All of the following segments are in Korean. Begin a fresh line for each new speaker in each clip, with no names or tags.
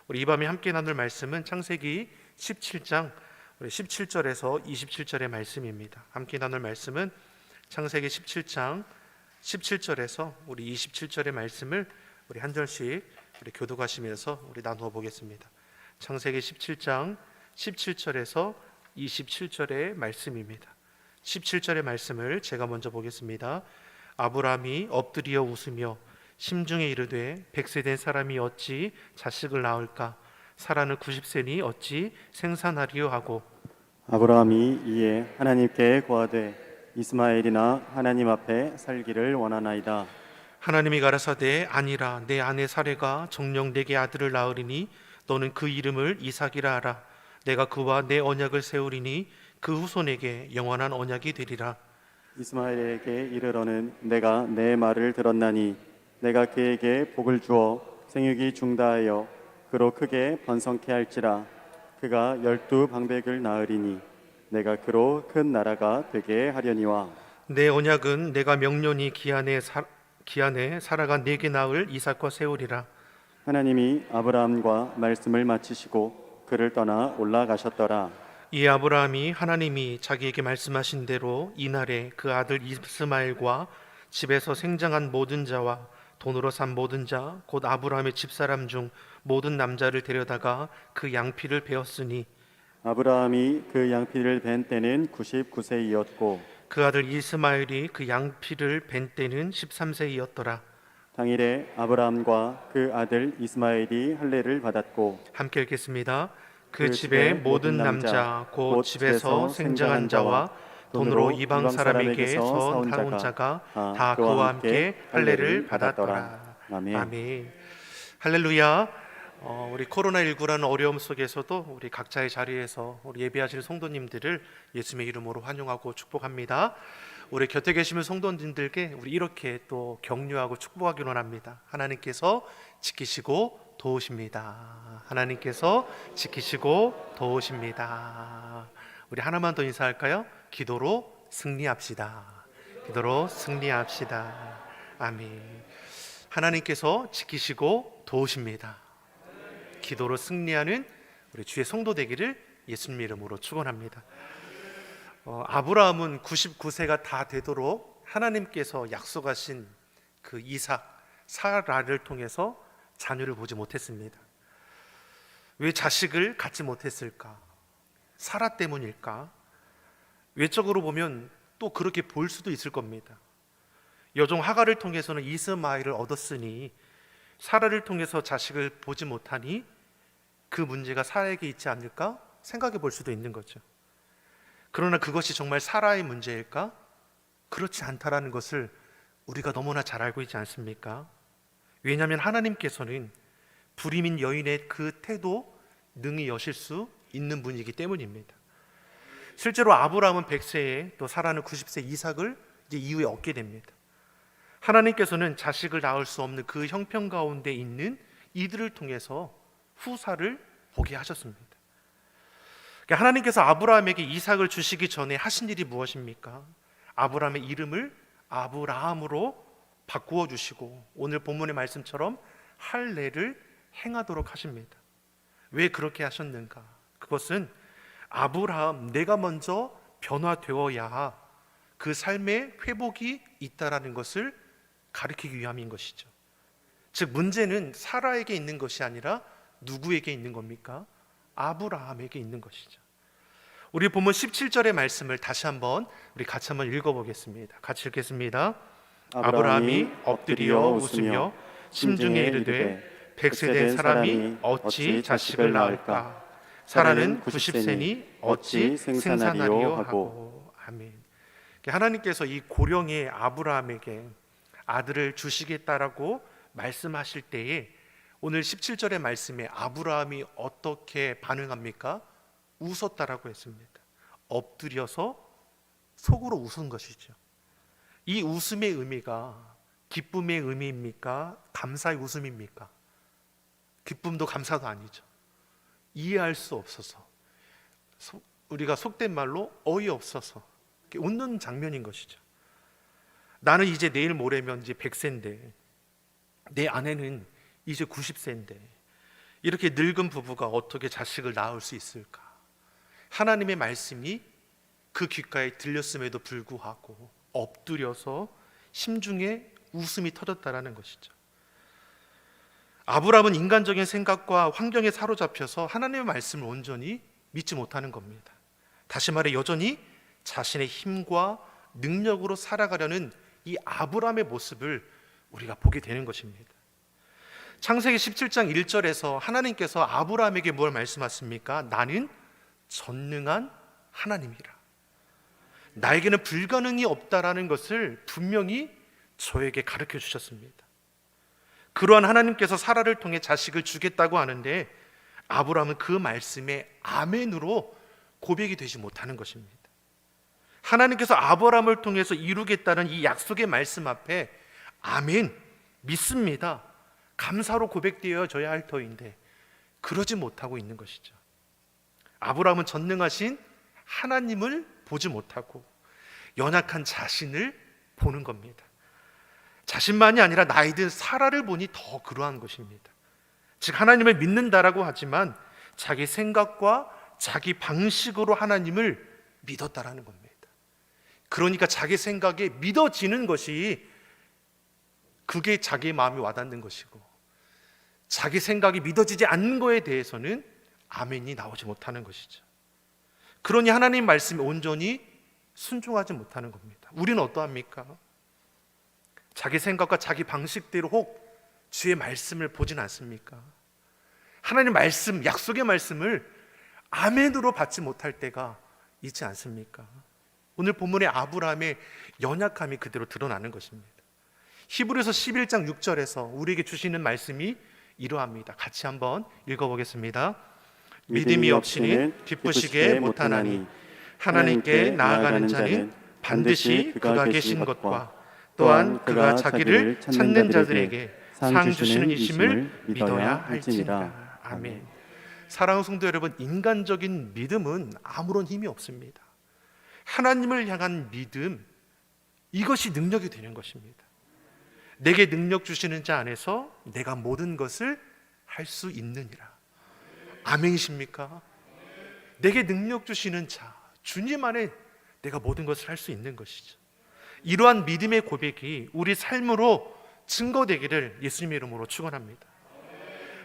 우리 이 밤에 함께 나눌 말씀은 창세기 17장 17절에서 27절의 말씀입니다. 함께 나눌 말씀은 창세기 17장 17절에서 우리 27절의 말씀을 우리 한 절씩 우리 교독하시면서 우리 나누어 보겠습니다. 창세기 17장 17절에서 27절의 말씀입니다. 17절의 말씀을 제가 먼저 보겠습니다. 아브라함이 엎드려 웃으며 심중에 이르되 100세 된 사람이 어찌 자식을 낳을까? 사라는 90세니 어찌 생산하리요 하고.
아브라함이 이에 하나님께 고하되 이스마엘이나 하나님 앞에 살기를 원하나이다.
하나님이 가라사대 아니라 내 아내 사레가 정녕 내게 아들을 낳으리니 너는 그 이름을 이삭이라 하라. 내가 그와 내 언약을 세우리니 그 후손에게 영원한 언약이 되리라.
이스마엘에게 이르러는 내가 내 말을 들었나니 내가 그에게 복을 주어 생육이 중다하여 그로 크게 번성케 할지라. 그가 12방백을 낳으리니 내가 그로 큰 나라가 되게 하려니와.
내 언약은 내가 명령이 기한에 사라가 내게 낳을 이삭과 세우리라.
하나님이 아브라함과 말씀을 마치시고 그를 떠나 올라가셨더라.
이 아브라함이 하나님이 자기에게 말씀하신 대로 이날에 그 아들 이스마엘과 집에서 생장한 모든 자와 돈으로 산 모든 자 곧 아브라함의 집사람 중 모든 남자를 데려다가 그 양피를 베었으니
아브라함이 그 양피를 벤 때는 99세이었고
그 아들 이스마엘이 그 양피를 벤 때는 13세이었더라.
당일에 아브라함과 그 아들 이스마엘이 할례를 받았고.
함께 읽겠습니다. 그 집의 모든 남자 곧 집에서 생장한 자와 돈으로 이방 사람에게서 사온 자가 다 그와 함께 할례를 받았더라. 아멘. 할렐루야. 우리 코로나19라는 어려움 속에서도 우리 각자의 자리에서 우리 예배하시는 성도님들을 예수님의 이름으로 환영하고 축복합니다. 우리 곁에 계시는 성도님들께 우리 이렇게 또 격려하고 축복하기로 합니다. 하나님께서 지키시고 도우십니다. 하나님께서 지키시고 도우십니다. 우리 하나만 더 인사할까요? 기도로 승리합시다. 기도로 승리합시다. 아멘. 하나님께서 지키시고 도우십니다. 기도로 승리하는 우리 주의 성도 되기를 예수님 이름으로 축원합니다. 아브라함은 99세가 다 되도록 하나님께서 약속하신 그 이삭 사라를 통해서 자녀를 보지 못했습니다. 왜 자식을 갖지 못했을까? 사라 때문일까? 외적으로 보면 또 그렇게 볼 수도 있을 겁니다. 여종 하갈을 통해서는 이스마엘을 얻었으니 사라를 통해서 자식을 보지 못하니 그 문제가 사라에게 있지 않을까 생각해 볼 수도 있는 거죠. 그러나 그것이 정말 사라의 문제일까? 그렇지 않다라는 것을 우리가 너무나 잘 알고 있지 않습니까? 왜냐하면 하나님께서는 불임인 여인의 그 태도 능히 여실 수 있는 분이기 때문입니다. 실제로 아브라함은 100세에 또 사라는 90세 이삭을 이제 이후에 얻게 됩니다. 하나님께서는 자식을 낳을 수 없는 그 형편 가운데 있는 이들을 통해서 후사를 보게 하셨습니다. 그러니까 하나님께서 아브라함에게 이삭을 주시기 전에 하신 일이 무엇입니까? 아브라함의 이름을 아브라함으로 바꾸어 주시고 오늘 본문의 말씀처럼 할례를 행하도록 하십니다. 왜 그렇게 하셨는가? 그것은 아브라함, 내가 먼저 변화되어야 그 삶의 회복이 있다라는 것을 가르치기 위함인 것이죠. 즉 문제는 사라에게 있는 것이 아니라 누구에게 있는 겁니까? 아브라함에게 있는 것이죠. 우리 본문 17절의 말씀을 다시 한번 우리 같이 한번 읽어보겠습니다. 같이 읽겠습니다. 아브라함이 엎드려 웃으며 심중에 이르되 100세 된 사람이 어찌 자식을 낳을까? 사라는 90세니 어찌 생산하리요 하고. 아멘. 하나님께서 이 고령의 아브라함에게 아들을 주시겠다라고 말씀하실 때에 오늘 17절의 말씀에 아브라함이 어떻게 반응합니까? 웃었다라고 했습니다. 엎드려서 속으로 웃은 것이죠. 이 웃음의 의미가 기쁨의 의미입니까? 감사의 웃음입니까? 기쁨도 감사도 아니죠. 이해할 수 없어서, 우리가 속된 말로 어이없어서 웃는 장면인 것이죠. 나는 이제 내일 모레면 이제 100세인데 내 아내는 이제 90세인데 이렇게 늙은 부부가 어떻게 자식을 낳을 수 있을까? 하나님의 말씀이 그 귓가에 들렸음에도 불구하고 엎드려서 심중에 웃음이 터졌다라는 것이죠. 아브라함은 인간적인 생각과 환경에 사로잡혀서 하나님의 말씀을 온전히 믿지 못하는 겁니다. 다시 말해 여전히 자신의 힘과 능력으로 살아가려는 이 아브라함의 모습을 우리가 보게 되는 것입니다. 창세기 17장 1절에서 하나님께서 아브라함에게 뭘 말씀하십니까? 나는 전능한 하나님이라. 나에게는 불가능이 없다라는 것을 분명히 저에게 가르쳐 주셨습니다. 그러한 하나님께서 사라를 통해 자식을 주겠다고 하는데 아브라함은 그 말씀에 아멘으로 고백이 되지 못하는 것입니다. 하나님께서 아브라함을 통해서 이루겠다는 이 약속의 말씀 앞에 아멘, 믿습니다, 감사로 고백되어져야 할 터인데 그러지 못하고 있는 것이죠. 아브라함은 전능하신 하나님을 보지 못하고 연약한 자신을 보는 겁니다. 자신만이 아니라 나이 든 사라를 보니 더 그러한 것입니다. 즉 하나님을 믿는다라고 하지만 자기 생각과 자기 방식으로 하나님을 믿었다라는 겁니다. 그러니까 자기 생각에 믿어지는 것이 그게 자기의 마음이 와닿는 것이고 자기 생각이 믿어지지 않는 거에 대해서는 아멘이 나오지 못하는 것이죠. 그러니 하나님 말씀에 온전히 순종하지 못하는 겁니다. 우리는 어떠합니까? 자기 생각과 자기 방식대로 혹 주의 말씀을 보진 않습니까? 하나님 말씀, 약속의 말씀을 아멘으로 받지 못할 때가 있지 않습니까? 오늘 본문의 아브라함의 연약함이 그대로 드러나는 것입니다. 히브리서 11장 6절에서 우리에게 주시는 말씀이 이러합니다. 같이 한번 읽어보겠습니다. 믿음이 없이는 기쁘시게 못하나니 하나님께 나아가는 자는 반드시 그가 계신 것과 또한 그가 자기를 찾는 자들에게 상 주시는 이심을 믿어야 할지니라. 아멘. 사랑하는 성도 여러분, 인간적인 믿음은 아무런 힘이 없습니다. 하나님을 향한 믿음, 이것이 능력이 되는 것입니다. 내게 능력 주시는 자 안에서 내가 모든 것을 할 수 있느니라. 아멘이십니까? 내게 능력 주시는 자, 주님 안에 내가 모든 것을 할 수 있는 것이죠. 이러한 믿음의 고백이 우리 삶으로 증거되기를 예수님의 이름으로 축원합니다.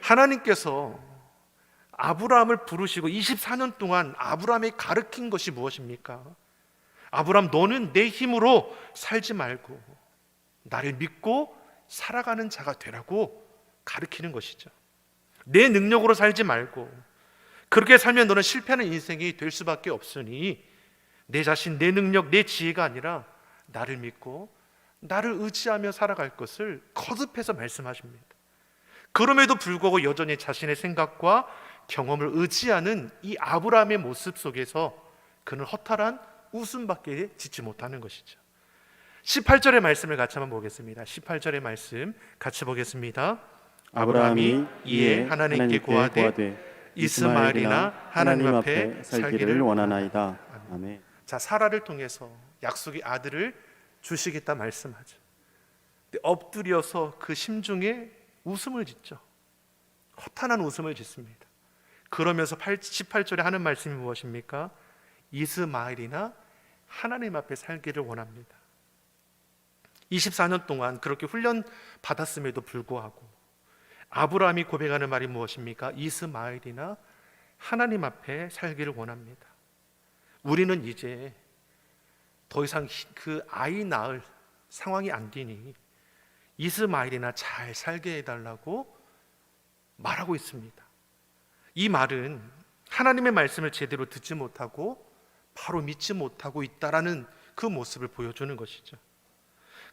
하나님께서 아브라함을 부르시고 24년 동안 아브라함에 가르친 것이 무엇입니까? 아브라함, 너는 내 힘으로 살지 말고 나를 믿고 살아가는 자가 되라고 가르치는 것이죠. 내 능력으로 살지 말고 그렇게 살면 너는 실패하는 인생이 될 수밖에 없으니 내 자신, 내 능력, 내 지혜가 아니라 나를 믿고 나를 의지하며 살아갈 것을 거듭해서 말씀하십니다. 그럼에도 불구하고 여전히 자신의 생각과 경험을 의지하는 이 아브라함의 모습 속에서 그는 허탈한 웃음밖에 짓지 못하는 것이죠. 18절의 말씀을 같이 한번 보겠습니다. 18절의 말씀 같이 보겠습니다. 아브라함이 이에 하나님께 고하되 이스마엘이나 하나님 앞에 살기를 원하나이다.
아멘.
자, 사라를 통해서 약속의 아들을 주시겠다 말씀하죠. 근데 엎드려서 그 심중에 웃음을 짓죠. 허탄한 웃음을 짓습니다. 그러면서 18절에 하는 말씀이 무엇입니까? 이스마엘이나 하나님 앞에 살기를 원합니다. 24년 동안 그렇게 훈련 받았음에도 불구하고 아브라함이 고백하는 말이 무엇입니까? 이스마엘이나 하나님 앞에 살기를 원합니다. 우리는 이제 더 이상 그 아이 낳을 상황이 안 되니 이스마엘이나 잘 살게 해달라고 말하고 있습니다. 이 말은 하나님의 말씀을 제대로 듣지 못하고 바로 믿지 못하고 있다라는 그 모습을 보여주는 것이죠.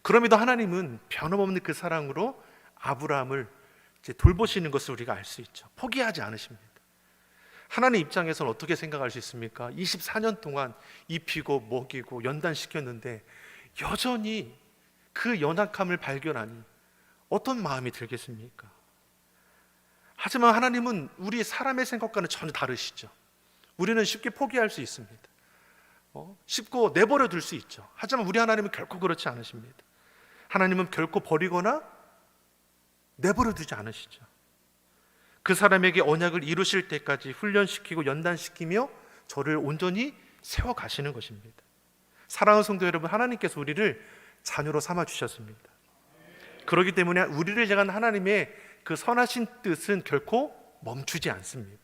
그럼에도 하나님은 변함없는 그 사랑으로 아브라함을 이제 돌보시는 것을 우리가 알 수 있죠. 포기하지 않으십니다. 하나님 입장에서는 어떻게 생각할 수 있습니까? 24년 동안 입히고 먹이고 연단시켰는데 여전히 그 연약함을 발견하니 어떤 마음이 들겠습니까? 하지만 하나님은 우리 사람의 생각과는 전혀 다르시죠. 우리는 쉽게 포기할 수 있습니다. 쉽고 내버려 둘 수 있죠. 하지만 우리 하나님은 결코 그렇지 않으십니다. 하나님은 결코 버리거나 내버려 두지 않으시죠. 그 사람에게 언약을 이루실 때까지 훈련시키고 연단시키며 저를 온전히 세워 가시는 것입니다. 사랑하는 성도 여러분, 하나님께서 우리를 자녀로 삼아 주셨습니다. 그렇기 때문에 우리를 향한 하나님의 그 선하신 뜻은 결코 멈추지 않습니다.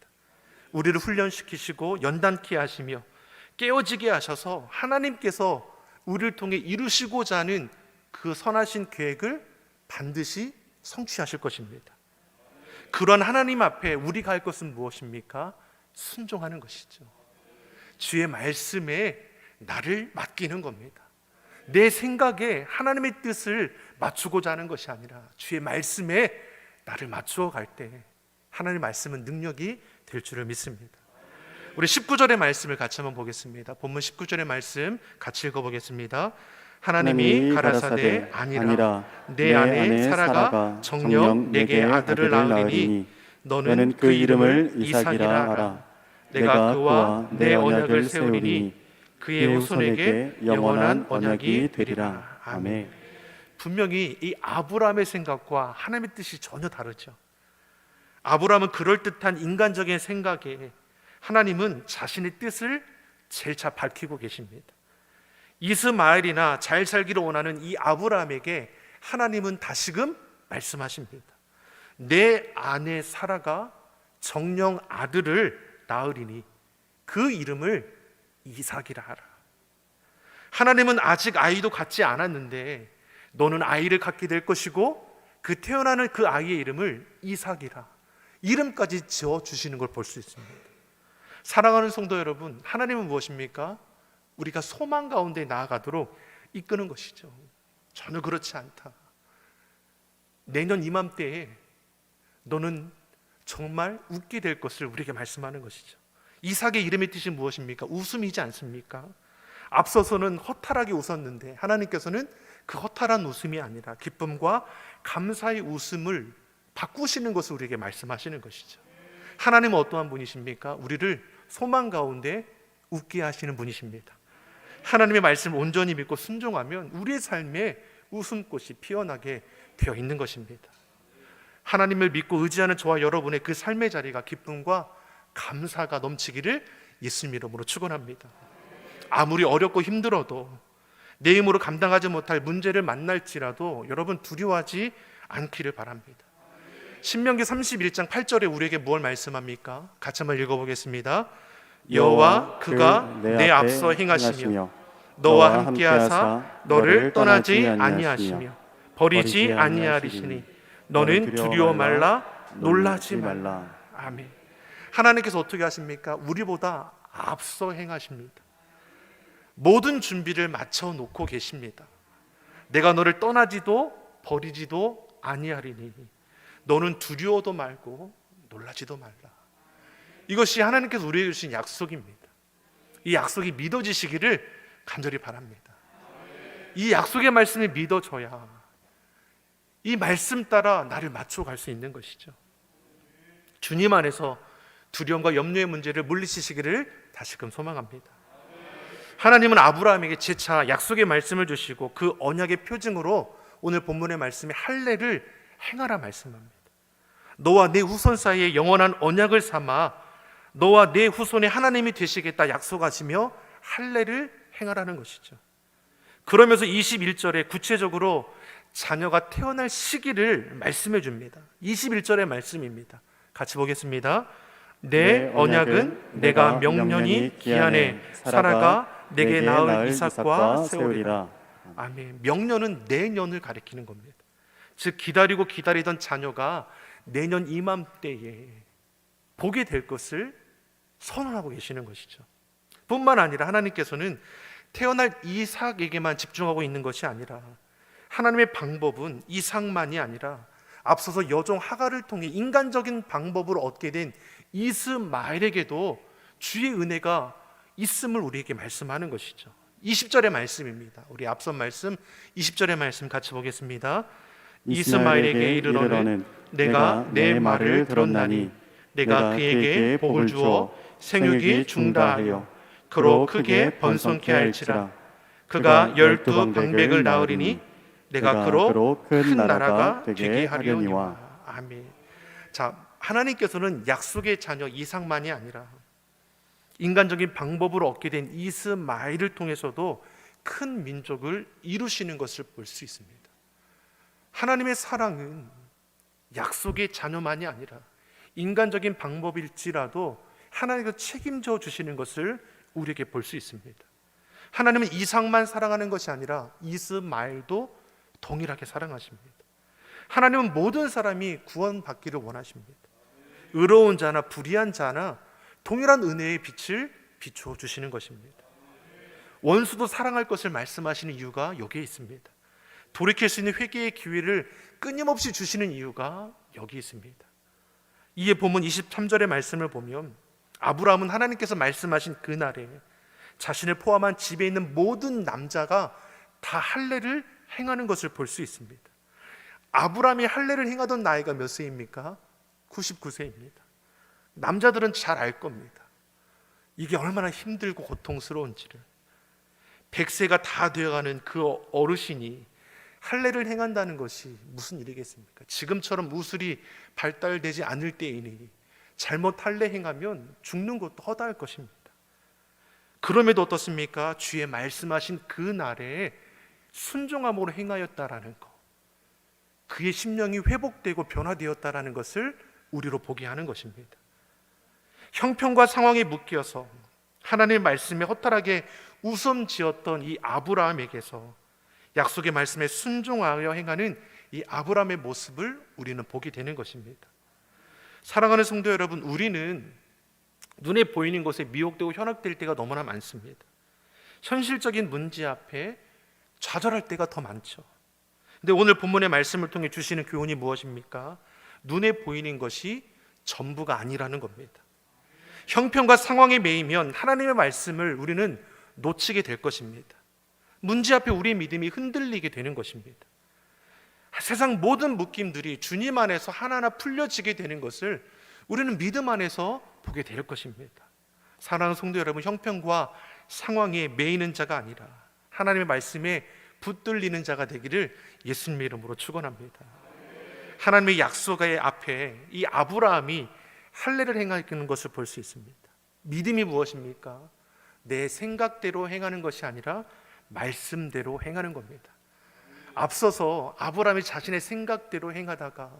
우리를 훈련시키시고 연단케 하시며 깨어지게 하셔서 하나님께서 우리를 통해 이루시고자 하는 그 선하신 계획을 반드시 성취하실 것입니다. 그러한 하나님 앞에 우리가 할 것은 무엇입니까? 순종하는 것이죠. 주의 말씀에 나를 맡기는 겁니다. 내 생각에 하나님의 뜻을 맞추고자 하는 것이 아니라 주의 말씀에 나를 맞추어 갈 때 하나님의 말씀은 능력이 될 줄을 믿습니다. 우리 19절의 말씀을 같이 한번 보겠습니다. 본문 19절의 말씀 같이 읽어보겠습니다. 하나님이 가라사대 아니라 내 안에 사라가 정녕 내게 아들을 낳으리니 너는 그 이름을 이삭이라 하라. 내가 그와 내 언약을 세우리니 그의 후손에게 영원한 언약이 되리라. 아멘. 분명히 이 아브라함의 생각과 하나님의 뜻이 전혀 다르죠. 아브라함은 그럴듯한 인간적인 생각에 하나님은 자신의 뜻을 제일 잘 밝히고 계십니다. 이스마엘이나 잘 살기를 원하는 이 아브라함에게 하나님은 다시금 말씀하십니다. 내 아내 사라가 정녕 아들을 낳으리니 그 이름을 이삭이라 하라. 하나님은 아직 아이도 갖지 않았는데 너는 아이를 갖게 될 것이고 그 태어나는 그 아이의 이름을 이삭이라, 이름까지 지어주시는 걸 볼 수 있습니다. 사랑하는 성도 여러분, 하나님은 무엇입니까? 우리가 소망 가운데 나아가도록 이끄는 것이죠. 전혀 그렇지 않다. 내년 이맘때에 너는 정말 웃게 될 것을 우리에게 말씀하는 것이죠. 이삭의 이름의 뜻이 무엇입니까? 웃음이지 않습니까? 앞서서는 허탈하게 웃었는데 하나님께서는 그 허탈한 웃음이 아니라 기쁨과 감사의 웃음을 바꾸시는 것을 우리에게 말씀하시는 것이죠. 하나님은 어떠한 분이십니까? 우리를 소망 가운데 웃게 하시는 분이십니다. 하나님의 말씀을 온전히 믿고 순종하면 우리의 삶에 웃음꽃이 피어나게 되어 있는 것입니다. 하나님을 믿고 의지하는 저와 여러분의 그 삶의 자리가 기쁨과 감사가 넘치기를 예수님 이름으로 축원합니다. 아무리 어렵고 힘들어도 내 힘으로 감당하지 못할 문제를 만날지라도 여러분 두려워하지 않기를 바랍니다. 신명기 31장 8절에 우리에게 무엇을 말씀합니까? 같이 한번 읽어보겠습니다. 여호와 그가 내 앞서 행하시며 너와 함께하사 너를 떠나지 아니하시며 버리지 아니하리시니 너는 두려워 말라 놀라지 말라. 아멘. 하나님께서 어떻게 하십니까? 우리보다 앞서 행하십니다. 모든 준비를 마쳐 놓고 계십니다. 내가 너를 떠나지도 버리지도 아니하리니 너는 두려워도 말고 놀라지도 말라. 이것이 하나님께서 우리에게 주신 약속입니다. 이 약속이 믿어지시기를 간절히 바랍니다. 이 약속의 말씀이 믿어져야 이 말씀 따라 나를 맞춰갈 수 있는 것이죠. 주님 안에서 두려움과 염려의 문제를 물리치시기를 다시금 소망합니다. 하나님은 아브라함에게 재차 약속의 말씀을 주시고 그 언약의 표징으로 오늘 본문의 말씀에 할례를 행하라 말씀합니다. 너와 내 후손 사이에 영원한 언약을 삼아 너와 내 후손의 하나님이 되시겠다 약속하시며 할례를 행하라는 것이죠. 그러면서 21절에 구체적으로 자녀가 태어날 시기를 말씀해 줍니다. 21절의 말씀입니다. 같이 보겠습니다. 내 언약은 내가 명년이 기한에 사라가 내게 낳을 이삭과 세우리라. 아멘. 명년은 내년을 가리키는 겁니다. 즉 기다리던 자녀가 내년 이맘때에 보게 될 것을 선언하고 계시는 것이죠. 뿐만 아니라 하나님께서는 태어날 이삭에게만 집중하고 있는 것이 아니라 하나님의 방법은 이삭만이 아니라 앞서서 여종 하갈을 통해 인간적인 방법으로 얻게 된 이스마엘에게도 주의 은혜가 있음을 우리에게 말씀하는 것이죠. 20절의 말씀입니다. 우리 앞선 말씀 20절의 말씀 같이 보겠습니다. 이스마엘에게 이르러는 내가 내 말을 들었나니 내가 그에게 복을 주어 생육이 중다하여 그로 크게 번성케 할지라. 그가 12방백을 낳으리니 내가 그로 큰 나라가 되게 하려니와. 아멘. 자, 하나님께서는 약속의 자녀 이삭만이 아니라 인간적인 방법으로 얻게 된 이스마엘을 통해서도 큰 민족을 이루시는 것을 볼 수 있습니다. 하나님의 사랑은 약속의 자녀만이 아니라 인간적인 방법일지라도 하나님께서 책임져 주시는 것을 우리에게 볼 수 있습니다. 하나님은 이삭만 사랑하는 것이 아니라 이스마엘도 동일하게 사랑하십니다. 하나님은 모든 사람이 구원받기를 원하십니다. 의로운 자나 불의한 자나 동일한 은혜의 빛을 비추어 주시는 것입니다. 원수도 사랑할 것을 말씀하시는 이유가 여기에 있습니다. 돌이킬 수 있는 회개의 기회를 끊임없이 주시는 이유가 여기 있습니다. 이에 본문 23절의 말씀을 보면 아브라함은 하나님께서 말씀하신 그날에 자신을 포함한 집에 있는 모든 남자가 다 할례를 행하는 것을 볼 수 있습니다. 아브라함이 할례를 행하던 나이가 몇 세입니까? 99세입니다. 남자들은 잘 알 겁니다. 이게 얼마나 힘들고 고통스러운지를. 100세가 다 되어가는 그 어르신이 할례를 행한다는 것이 무슨 일이겠습니까? 지금처럼 무술이 발달되지 않을 때이니 잘못 할례 행하면 죽는 것도 허다할 것입니다. 그럼에도 어떻습니까? 주의 말씀하신 그 날에 순종함으로 행하였다라는 것, 그의 심령이 회복되고 변화되었다라는 것을 우리로 보게 하는 것입니다. 형편과 상황에 묶여서 하나님의 말씀에 허탈하게 웃음지었던 이 아브라함에게서 약속의 말씀에 순종하여 행하는 이 아브라함의 모습을 우리는 보게 되는 것입니다. 사랑하는 성도 여러분, 우리는 눈에 보이는 것에 미혹되고 현혹될 때가 너무나 많습니다. 현실적인 문제 앞에 좌절할 때가 더 많죠. 근데 오늘 본문의 말씀을 통해 주시는 교훈이 무엇입니까? 눈에 보이는 것이 전부가 아니라는 겁니다. 형편과 상황에 매이면 하나님의 말씀을 우리는 놓치게 될 것입니다. 문제 앞에 우리의 믿음이 흔들리게 되는 것입니다. 세상 모든 묶임들이 주님 안에서 하나하나 풀려지게 되는 것을 우리는 믿음 안에서 보게 될 것입니다. 사랑하는 성도 여러분, 형편과 상황에 매이는 자가 아니라 하나님의 말씀에 붙들리는 자가 되기를 예수님 이름으로 축원합니다. 하나님의 약속의 앞에 이 아브라함이 할례를 행하는 것을 볼 수 있습니다. 믿음이 무엇입니까? 내 생각대로 행하는 것이 아니라 말씀대로 행하는 겁니다. 앞서서 아브라함이 자신의 생각대로 행하다가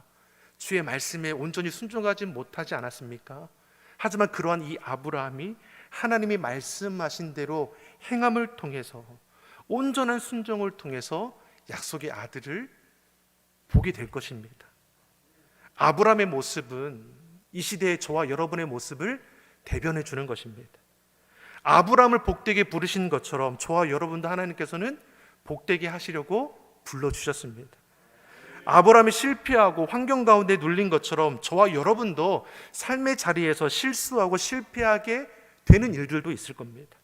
주의 말씀에 온전히 순종하지 못하지 않았습니까? 하지만 그러한 이 아브라함이 하나님이 말씀하신 대로 행함을 통해서 온전한 순종을 통해서 약속의 아들을 보게 될 것입니다. 아브라함의 모습은 이 시대의 저와 여러분의 모습을 대변해 주는 것입니다. 아브라함을 복되게 부르신 것처럼 저와 여러분도 하나님께서는 복되게 하시려고 불러주셨습니다. 아브라함이 실패하고 환경 가운데 눌린 것처럼 저와 여러분도 삶의 자리에서 실수하고 실패하게 되는 일들도 있을 겁니다.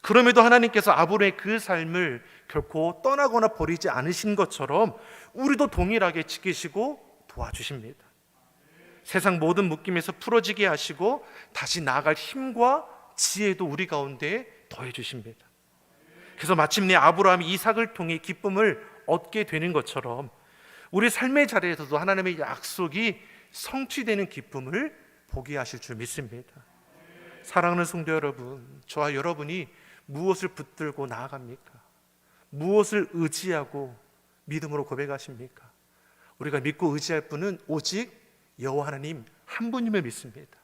그럼에도 하나님께서 아브라함의 그 삶을 결코 떠나거나 버리지 않으신 것처럼 우리도 동일하게 지키시고 도와주십니다. 세상 모든 묶임에서 풀어지게 하시고 다시 나아갈 힘과 지혜도 우리 가운데 더해 주십니다. 그래서 마침내 아브라함이 이삭을 통해 기쁨을 얻게 되는 것처럼 우리 삶의 자리에서도 하나님의 약속이 성취되는 기쁨을 보게 하실 줄 믿습니다. 사랑하는 성도 여러분, 저와 여러분이 무엇을 붙들고 나아갑니까? 무엇을 의지하고 믿음으로 고백하십니까? 우리가 믿고 의지할 분은 오직 여호와 하나님 한 분임을 믿습니다.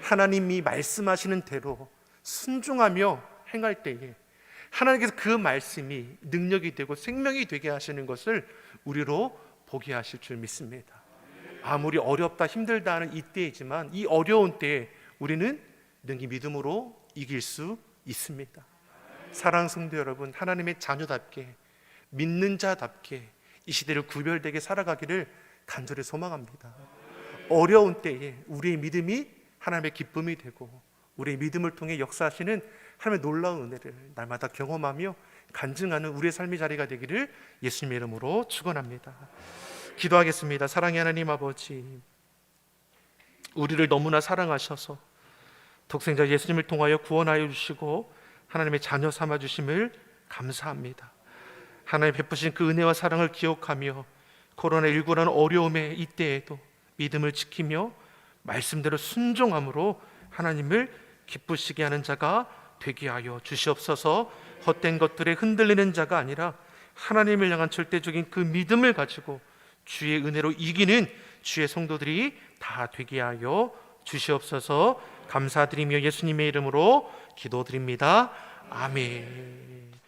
하나님이 말씀하시는 대로 순종하며 행할 때에 하나님께서 그 말씀이 능력이 되고 생명이 되게 하시는 것을 우리로 보게 하실 줄 믿습니다. 아무리 어렵다 힘들다 하는 이때이지만 이 어려운 때에 우리는 능히 믿음으로 이길 수 있습니다. 사랑하는 성도 여러분, 하나님의 자녀답게 믿는 자답게 이 시대를 구별되게 살아가기를 간절히 소망합니다. 어려운 때에 우리의 믿음이 하나님의 기쁨이 되고 우리의 믿음을 통해 역사하시는 하나님의 놀라운 은혜를 날마다 경험하며 간증하는 우리의 삶의 자리가 되기를 예수님의 이름으로 축원합니다. 기도하겠습니다. 사랑의 하나님 아버지, 우리를 너무나 사랑하셔서 독생자 예수님을 통하여 구원하여 주시고 하나님의 자녀 삼아 주심을 감사합니다. 하나님 베푸신 그 은혜와 사랑을 기억하며 코로나19라는 어려움의 이때에도 믿음을 지키며 말씀대로 순종함으로 하나님을 기쁘시게 하는 자가 되게 하여 주시옵소서. 헛된 것들에 흔들리는 자가 아니라 하나님을 향한 절대적인 그 믿음을 가지고 주의 은혜로 이기는 주의 성도들이 다 되게 하여 주시옵소서. 감사드리며 예수님의 이름으로 기도드립니다. 아멘.